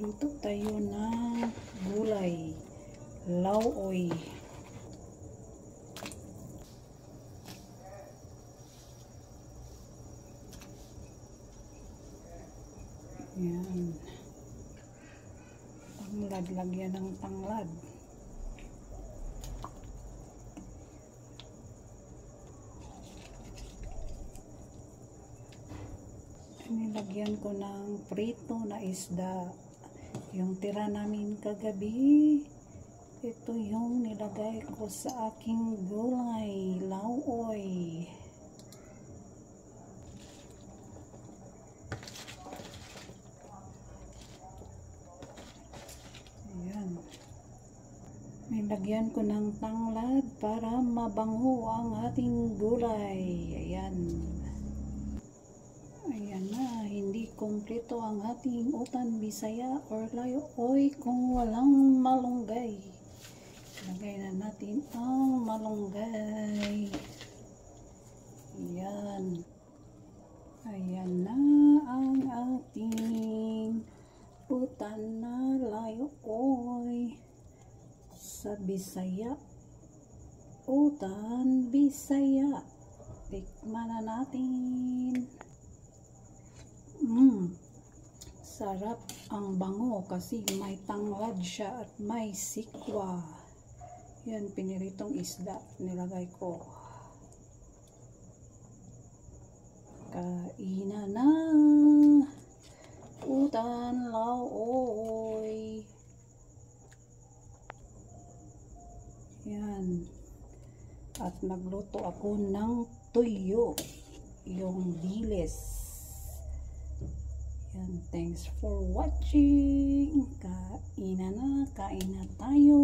Magluto tayo ng gulay, lauoy. Yan. Tanglad, lagyan ng tanglad. Nilagyan ko ng prito na isda. Yung tira namin kagabi, ito yung nilagay ko sa aking gulay, lauoy. Ayan. Nilagyan ko ng tanglad para mabango ang ating gulay. Ayan. Ayan na, hindi kumpleto ang ating utan bisaya or lauoy kung walang malunggay. Lagay na natin ang malunggay. Ayan. Ayan na ang ating utan na lauoy. Sa bisaya, utan bisaya. Tikman na natin. Sarap ang bango kasi may tanglad siya at may sikwa. Yan, piniritong isda nilagay ko. Kainan na utan lauoy. Yan. At nagluto ako ng tuyo, yung dilis. Yan, thanks for watching. Kain na tayo.